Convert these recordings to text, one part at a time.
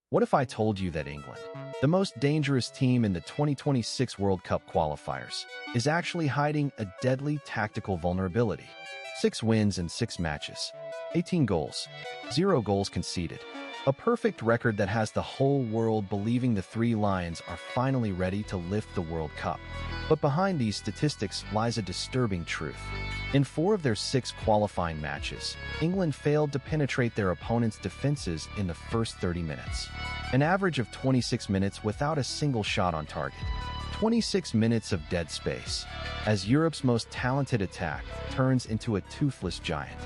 What if I told you that England, the most dangerous team in the 2026 World Cup qualifiers, is actually hiding a deadly tactical vulnerability? 6 wins in 6 matches, 18 goals, 0 goals conceded. A perfect record that has the whole world believing the Three Lions are finally ready to lift the World Cup. But behind these statistics lies a disturbing truth. In 4 of their 6 qualifying matches, England failed to penetrate their opponents' defenses in the first 30 minutes. An average of 26 minutes without a single shot on target. 26 minutes of dead space, as Europe's most talented attack turns into a toothless giant.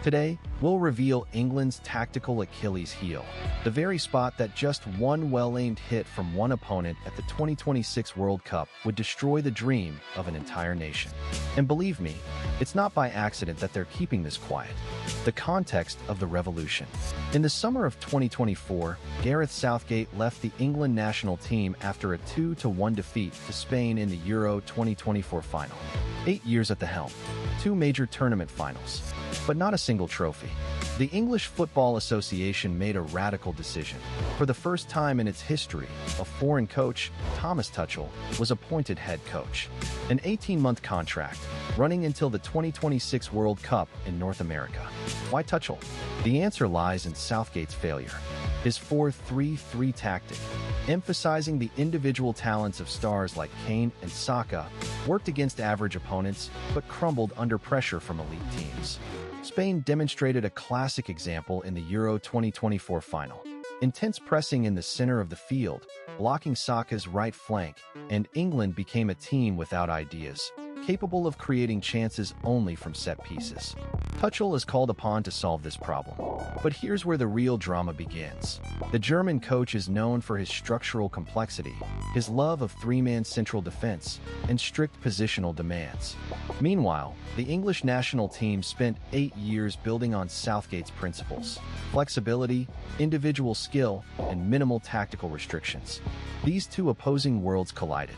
Today, we'll reveal England's tactical Achilles heel, the very spot that just one well-aimed hit from one opponent at the 2026 World Cup would destroy the dream of an entire nation. And believe me, it's not by accident that they're keeping this quiet. The context of the revolution. In the summer of 2024, Gareth Southgate left the England national team after a 2-1 defeat to Spain in the Euro 2024 final. 8 years at the helm, 2 major tournament finals, but not a single trophy. The English Football Association made a radical decision. For the first time in its history, a foreign coach, Thomas Tuchel, was appointed head coach. An 18-month contract, running until the 2026 World Cup in North America. Why Tuchel? The answer lies in Southgate's failure. His 4-3-3 tactic, emphasizing the individual talents of stars like Kane and Saka, worked against average opponents but crumbled under pressure from elite teams. Spain demonstrated a classic example in the Euro 2024 final. Intense pressing in the center of the field, blocking Saka's right flank, and England became a team without ideas, capable of creating chances only from set pieces. Tuchel is called upon to solve this problem. But here's where the real drama begins. The German coach is known for his structural complexity, his love of three-man central defense, and strict positional demands. Meanwhile, the English national team spent 8 years building on Southgate's principles: flexibility, individual skill, and minimal tactical restrictions. These two opposing worlds collided,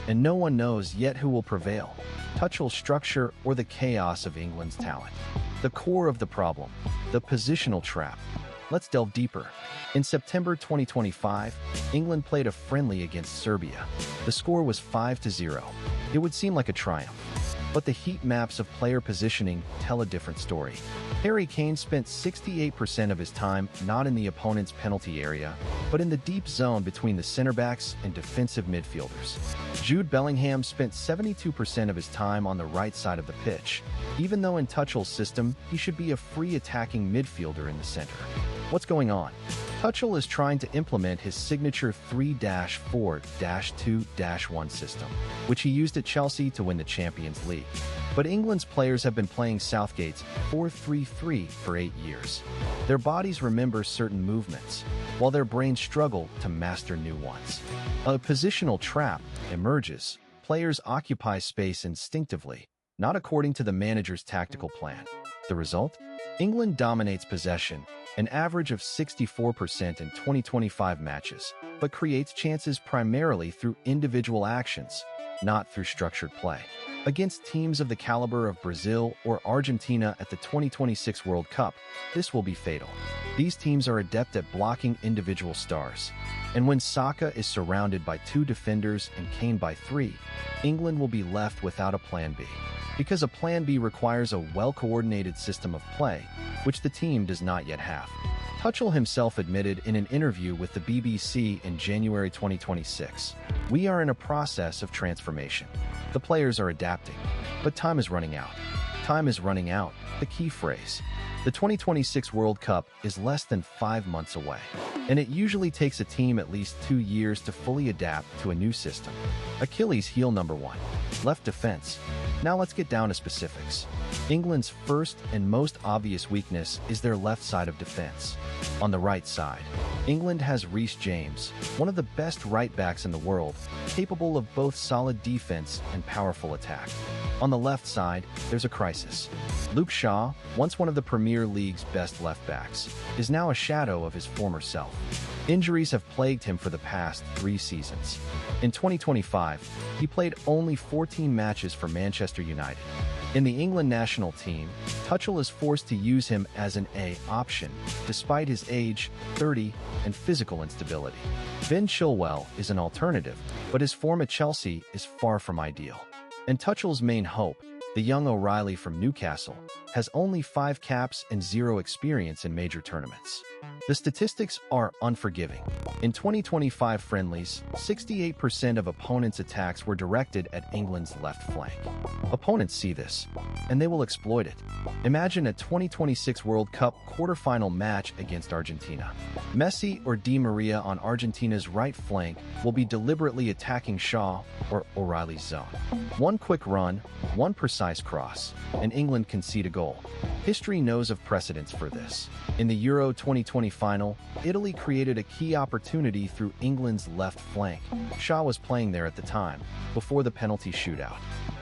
and no one knows yet who will prevail: Tuchel's structure or the chaos of England's talent. The core of the problem, the positional trap. Let's delve deeper. In September 2025, England played a friendly against Serbia. The score was 5-0. It would seem like a triumph, but the heat maps of player positioning tell a different story. Harry Kane spent 68% of his time not in the opponent's penalty area, but in the deep zone between the center backs and defensive midfielders. Jude Bellingham spent 72% of his time on the right side of the pitch, even though in Tuchel's system, he should be a free attacking midfielder in the center. What's going on? Tuchel is trying to implement his signature 3-4-2-1 system, which he used at Chelsea to win the Champions League. But England's players have been playing Southgate's 4-3-3 for 8 years. Their bodies remember certain movements, while their brains struggle to master new ones. A positional trap emerges. Players occupy space instinctively, not according to the manager's tactical plan. The result? England dominates possession, an average of 64% in 2025 matches, but creates chances primarily through individual actions, not through structured play. Against teams of the caliber of Brazil or Argentina at the 2026 World Cup, this will be fatal. These teams are adept at blocking individual stars. And when Saka is surrounded by 2 defenders and Kane by 3, England will be left without a plan B. Because a plan B requires a well-coordinated system of play, which the team does not yet have. Tuchel himself admitted in an interview with the BBC in January 2026, "We are in a process of transformation. The players are adapting, but time is running out." Time is running out, the key phrase. The 2026 World Cup is less than 5 months away, and it usually takes a team at least 2 years to fully adapt to a new system. Achilles heel number 1. Left defense. Now let's get down to specifics. England's first and most obvious weakness is their left side of defense. On the right side, England has Reece James, one of the best right-backs in the world, capable of both solid defense and powerful attack. On the left side, there's a crisis. Luke Shaw, once one of the Premier League's best left-backs, is now a shadow of his former self. Injuries have plagued him for the past 3 seasons. In 2025, he played only 14 matches for Manchester United. In the England national team, Tuchel is forced to use him as an A option, despite his age, 30, and physical instability. Ben Chilwell is an alternative, but his form at Chelsea is far from ideal. And Tuchel's main hope, the young O'Reilly from Newcastle, has only 5 caps and 0 experience in major tournaments. The statistics are unforgiving. In 2025 friendlies, 68% of opponents' attacks were directed at England's left flank. Opponents see this, and they will exploit it. Imagine a 2026 World Cup quarterfinal match against Argentina. Messi or Di Maria on Argentina's right flank will be deliberately attacking Shaw or O'Reilly's zone. One quick run, one precise cross, and England concede a goal. History knows of precedents for this. In the Euro 2020 final, Italy created a key opportunity through England's left flank. Shaw was playing there at the time, before the penalty shootout.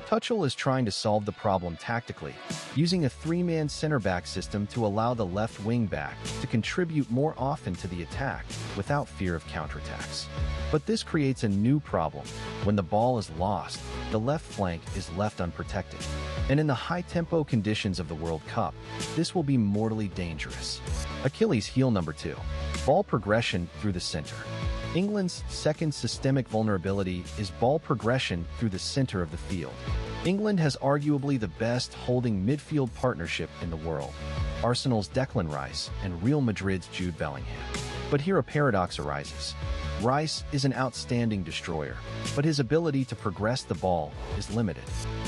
Tuchel is trying to solve the problem tactically, using a 3-man center-back system to allow the left wing-back to contribute more often to the attack without fear of counterattacks. But this creates a new problem. When the ball is lost, the left flank is left unprotected. And in the high-tempo conditions of the World Cup, this will be mortally dangerous. Achilles heel number 2. Ball progression through the center. England's second systemic vulnerability is ball progression through the center of the field. England has arguably the best holding midfield partnership in the world, Arsenal's Declan Rice and Real Madrid's Jude Bellingham. But here a paradox arises. Rice is an outstanding destroyer, but his ability to progress the ball is limited.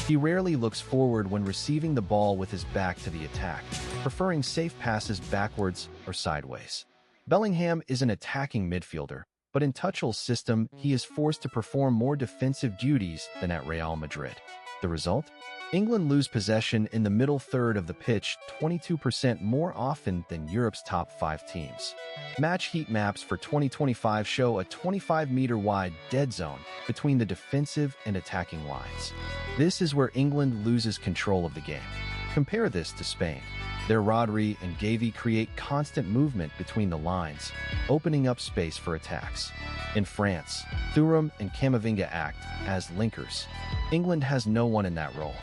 He rarely looks forward when receiving the ball with his back to the attack, preferring safe passes backwards or sideways. Bellingham is an attacking midfielder, but in Tuchel's system, he is forced to perform more defensive duties than at Real Madrid. The result? England lose possession in the middle third of the pitch 22% more often than Europe's top 5 teams. Match heat maps for 2025 show a 25-meter wide dead zone between the defensive and attacking lines. This is where England loses control of the game. Compare this to Spain. Their Rodri and Gavi create constant movement between the lines, opening up space for attacks. In France, Thuram and Camavinga act as linkers. England has no one in that role.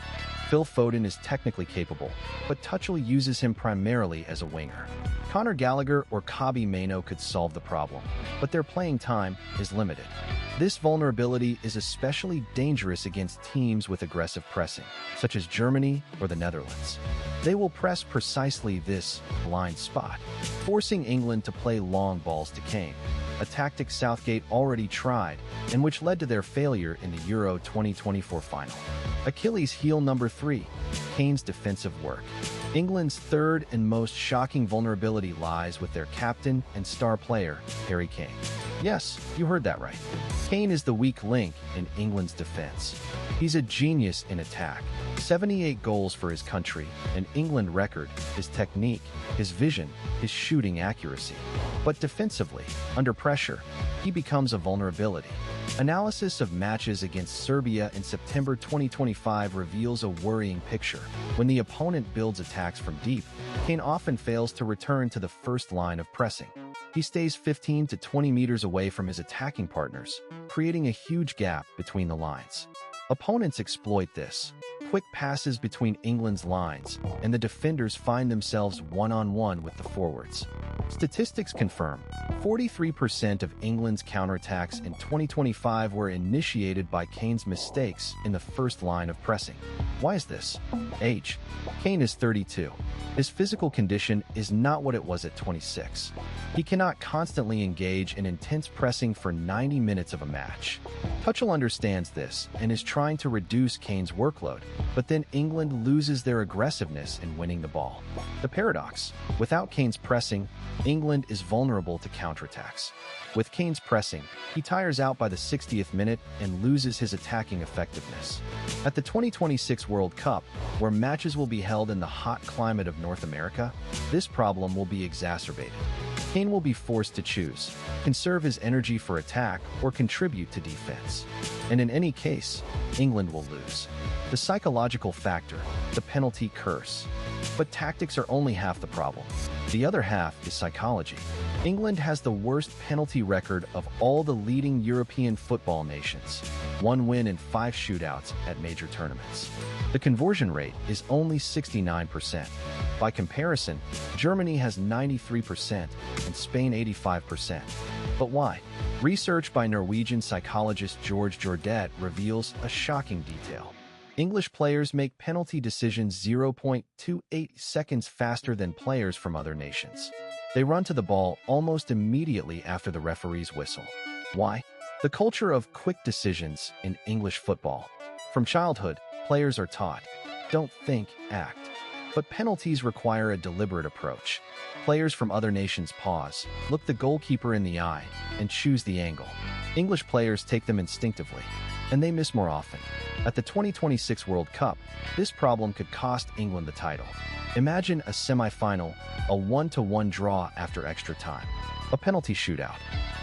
Phil Foden is technically capable, but Tuchel uses him primarily as a winger. Conor Gallagher or Kobbie Mainoo could solve the problem, but their playing time is limited. This vulnerability is especially dangerous against teams with aggressive pressing, such as Germany or the Netherlands. They will press precisely this blind spot, forcing England to play long balls to Kane, a tactic Southgate already tried and which led to their failure in the Euro 2024 final. Achilles heel number 3, Kane's defensive work. England's third and most shocking vulnerability lies with their captain and star player, Harry Kane. Yes, you heard that right. Kane is the weak link in England's defense. He's a genius in attack, 78 goals for his country, an England record, his technique, his vision, his shooting accuracy. But defensively, under pressure, he becomes a vulnerability. Analysis of matches against Serbia in September 2025 reveals a worrying picture. When the opponent builds attacks from deep, Kane often fails to return to the first line of pressing. He stays 15 to 20 meters away from his attacking partners, creating a huge gap between the lines. Opponents exploit this. Quick passes between England's lines, and the defenders find themselves one-on-one with the forwards. Statistics confirm 43% of England's counterattacks in 2025 were initiated by Kane's mistakes in the first line of pressing. Why is this? Age. Kane is 32. His physical condition is not what it was at 26. He cannot constantly engage in intense pressing for 90 minutes of a match. Tuchel understands this and is trying to reduce Kane's workload, but then England loses their aggressiveness in winning the ball. The paradox: without Kane's pressing, England is vulnerable to counterattacks. With Kane's pressing, he tires out by the 60th minute and loses his attacking effectiveness. At the 2026 World Cup, where matches will be held in the hot climate of North America, this problem will be exacerbated. Kane will be forced to choose, conserve his energy for attack or contribute to defense. And in any case, England will lose. The psychological factor, the penalty curse. But tactics are only half the problem. The other half is psychology. England has the worst penalty record of all the leading European football nations. 1 win in 5 shootouts at major tournaments. The conversion rate is only 69%. By comparison, Germany has 93% and Spain 85%. But why? Research by Norwegian psychologist George Jordet reveals a shocking detail. English players make penalty decisions 0.28 seconds faster than players from other nations. They run to the ball almost immediately after the referee's whistle. Why? The culture of quick decisions in English football. From childhood, players are taught, don't think, act. But penalties require a deliberate approach. Players from other nations pause, look the goalkeeper in the eye, and choose the angle. English players take them instinctively, and they miss more often. At the 2026 World Cup, this problem could cost England the title. Imagine a semi-final, a 1-1 draw after extra time. A penalty shootout.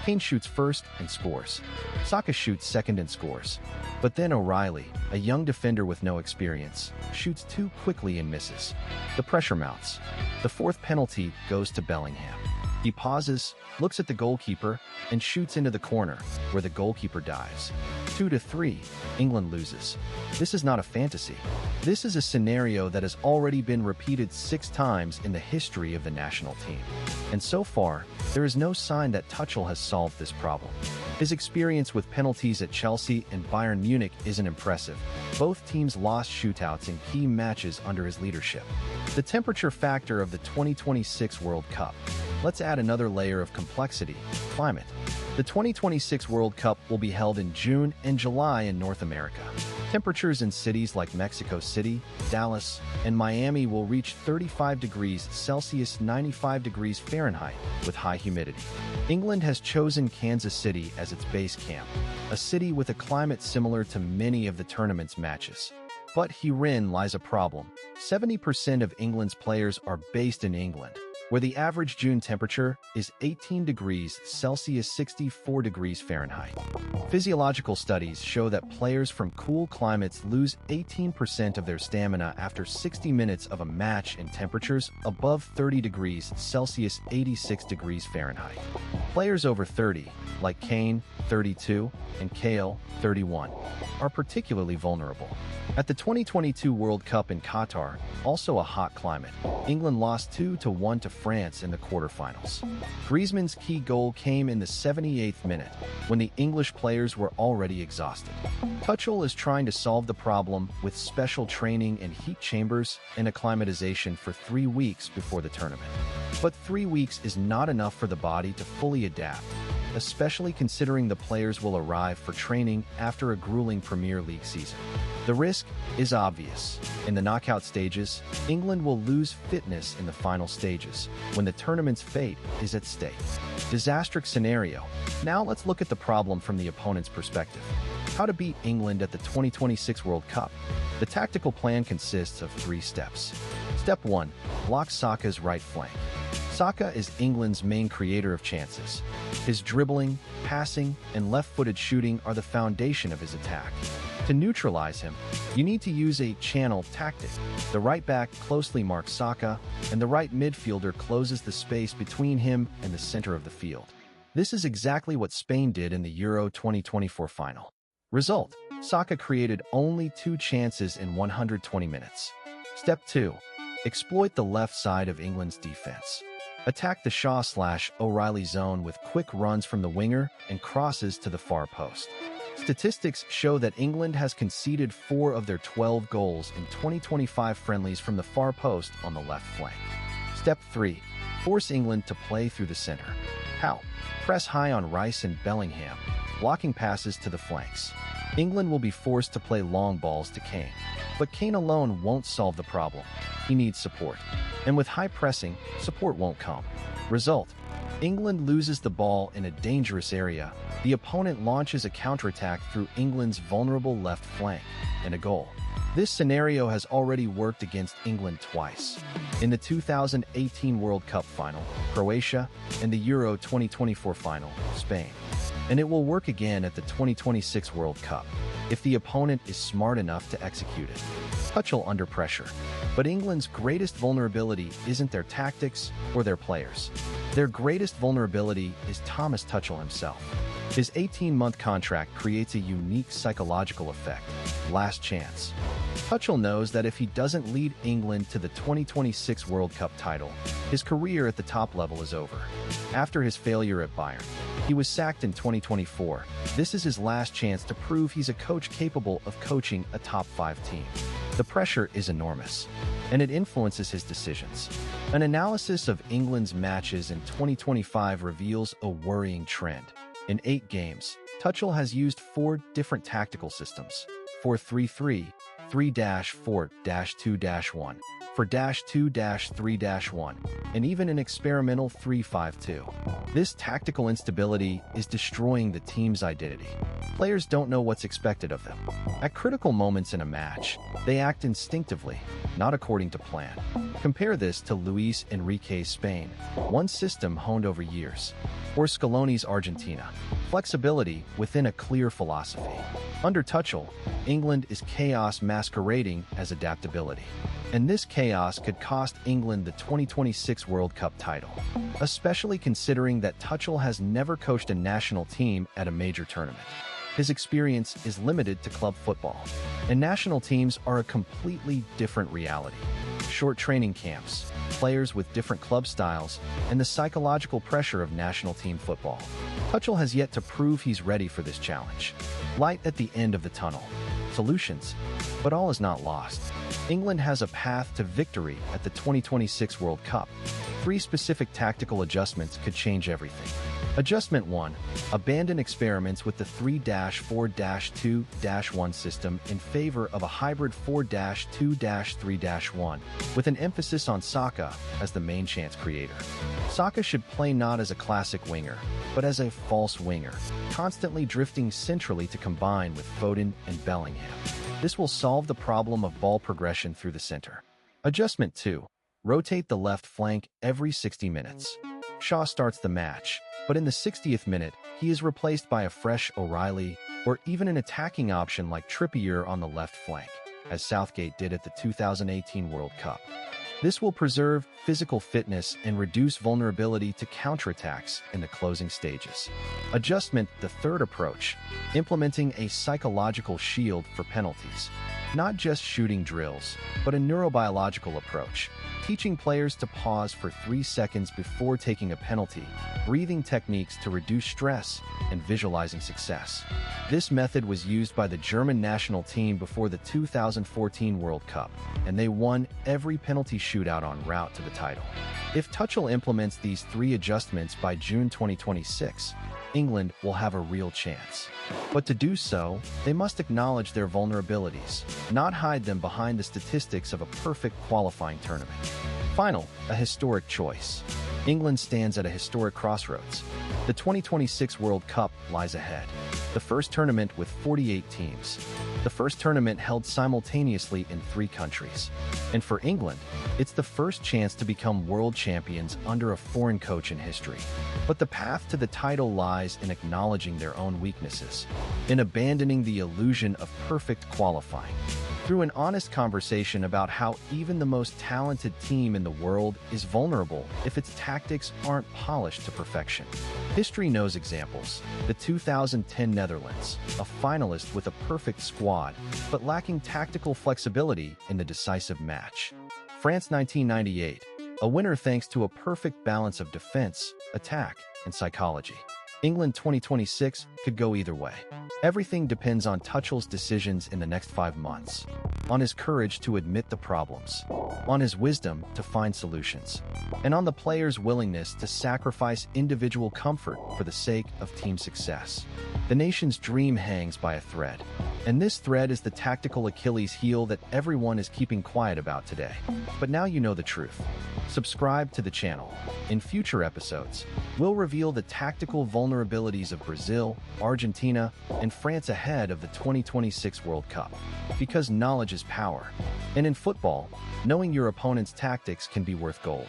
Kane shoots first and scores. Saka shoots second and scores. But then O'Reilly, a young defender with no experience, shoots too quickly and misses. The pressure mounts. The 4th penalty goes to Bellingham. He pauses, looks at the goalkeeper, and shoots into the corner, where the goalkeeper dives. 2-3, England loses. This is not a fantasy. This is a scenario that has already been repeated 6 times in the history of the national team. And so far, there is no sign that Tuchel has solved this problem. His experience with penalties at Chelsea and Bayern Munich isn't impressive. Both teams lost shootouts in key matches under his leadership. The temperature factor of the 2026 World Cup. Let's add another layer of complexity: climate. The 2026 World Cup will be held in June and July in North America. Temperatures in cities like Mexico City, Dallas, and Miami will reach 35 degrees Celsius, 95 degrees Fahrenheit, with high humidity. England has chosen Kansas City as its base camp, a city with a climate similar to many of the tournament's matches. But herein lies a problem. 70% of England's players are based in England, where the average June temperature is 18 degrees Celsius, 64 degrees Fahrenheit. Physiological studies show that players from cool climates lose 18% of their stamina after 60 minutes of a match in temperatures above 30 degrees Celsius, 86 degrees Fahrenheit. Players over 30, like Kane, 32, and Kale, 31, are particularly vulnerable. At the 2022 World Cup in Qatar, also a hot climate, England lost 2-1 to France in the quarterfinals. Griezmann's key goal came in the 78th minute, when the English players were already exhausted. Tuchel is trying to solve the problem with special training in heat chambers and acclimatization for 3 weeks before the tournament. But 3 weeks is not enough for the body to fully adapt, especially considering the players will arrive for training after a grueling Premier League season. The risk is obvious. In the knockout stages, England will lose fitness in the final stages, when the tournament's fate is at stake. Disastrous scenario. Now let's look at the problem from the opponent's perspective. How to beat England at the 2026 World Cup. The tactical plan consists of 3 steps. Step 1. Block Saka's right flank. Saka is England's main creator of chances. His dribbling, passing, and left-footed shooting are the foundation of his attack. To neutralize him, you need to use a channel tactic. The right back closely marks Saka, and the right midfielder closes the space between him and the center of the field. This is exactly what Spain did in the Euro 2024 final. Result: Saka created only 2 chances in 120 minutes. Step 2. Exploit the left side of England's defense. Attack the Shaw/O'Reilly zone with quick runs from the winger and crosses to the far post. Statistics show that England has conceded 4 of their 12 goals in 2025 friendlies from the far post on the left flank. Step 3. Force England to play through the center. How? Press high on Rice and Bellingham, blocking passes to the flanks. England will be forced to play long balls to Kane. But Kane alone won't solve the problem. He needs support. And with high pressing, support won't come. Result: England loses the ball in a dangerous area. The opponent launches a counterattack through England's vulnerable left flank, and a goal. This scenario has already worked against England twice. In the 2018 World Cup final, Croatia, and the Euro 2024 final, Spain. And it will work again at the 2026 World Cup. if the opponent is smart enough to execute it. Tuchel under pressure. But England's greatest vulnerability isn't their tactics or their players. Their greatest vulnerability is Thomas Tuchel himself. His 18-month contract creates a unique psychological effect. Last chance. Tuchel knows that if he doesn't lead England to the 2026 World Cup title, his career at the top level is over. After his failure at Bayern, he was sacked in 2024. This is his last chance to prove he's a coach capable of coaching a top-5 team. The pressure is enormous, and it influences his decisions. An analysis of England's matches in 2025 reveals a worrying trend. In 8 games, Tuchel has used 4 different tactical systems: 4-3-3, 3-4-2-1, 4-2-3-1, and even an experimental 3-5-2. This tactical instability is destroying the team's identity. Players don't know what's expected of them. At critical moments in a match, they act instinctively, not according to plan. Compare this to Luis Enrique's Spain, one system honed over years, or Scaloni's Argentina, flexibility within a clear philosophy. Under Tuchel, England is chaos masquerading as adaptability. And this chaos could cost England the 2026 World Cup title, especially considering that Tuchel has never coached a national team at a major tournament. His experience is limited to club football, and national teams are a completely different reality. Short training camps, players with different club styles, and the psychological pressure of national team football. Tuchel has yet to prove he's ready for this challenge. Light at the end of the tunnel. Solutions. But all is not lost. England has a path to victory at the 2026 World Cup. 3 specific tactical adjustments could change everything. Adjustment 1. Abandon experiments with the 3-4-2-1 system in favor of a hybrid 4-2-3-1, with an emphasis on Saka as the main chance creator. Saka should play not as a classic winger, but as a false winger, constantly drifting centrally to combine with Foden and Bellingham. This will solve the problem of ball progression through the center. Adjustment 2. Rotate the left flank every 60 minutes. Shaw starts the match, but in the 60th minute, he is replaced by a fresh O'Reilly or even an attacking option like Trippier on the left flank, as Southgate did at the 2018 World Cup. This will preserve physical fitness and reduce vulnerability to counterattacks in the closing stages. Adjustment, the third approach, implementing a psychological shield for penalties. Not just shooting drills, but a neurobiological approach, teaching players to pause for 3 seconds before taking a penalty, breathing techniques to reduce stress, and visualizing success. This method was used by the German national team before the 2014 World Cup, and they won every penalty shootout en route to the title. If Tuchel implements these 3 adjustments by June 2026, England will have a real chance. But to do so, they must acknowledge their vulnerabilities, not hide them behind the statistics of a perfect qualifying tournament. Final, a historic choice. England stands at a historic crossroads. The 2026 World Cup lies ahead. The first tournament with 48 teams. The first tournament held simultaneously in 3 countries. And for England, it's the first chance to become world champions under a foreign coach in history. But the path to the title lies in acknowledging their own weaknesses, in abandoning the illusion of perfect qualifying, through an honest conversation about how even the most talented team in the world is vulnerable if its tactics aren't polished to perfection. History knows examples. The 2010 Netherlands, a finalist with a perfect squad, but lacking tactical flexibility in the decisive match. France 1998, a winner thanks to a perfect balance of defense, attack, and psychology. England 2026 could go either way. Everything depends on Tuchel's decisions in the next 5 months, on his courage to admit the problems, on his wisdom to find solutions, and on the players' willingness to sacrifice individual comfort for the sake of team success. The nation's dream hangs by a thread, and this thread is the tactical Achilles heel that everyone is keeping quiet about today. But now you know the truth. Subscribe to the channel. In future episodes, we'll reveal the tactical vulnerabilities of Brazil, Argentina, and France ahead of the 2026 World Cup. Because knowledge is power. And in football, knowing your opponent's tactics can be worth gold.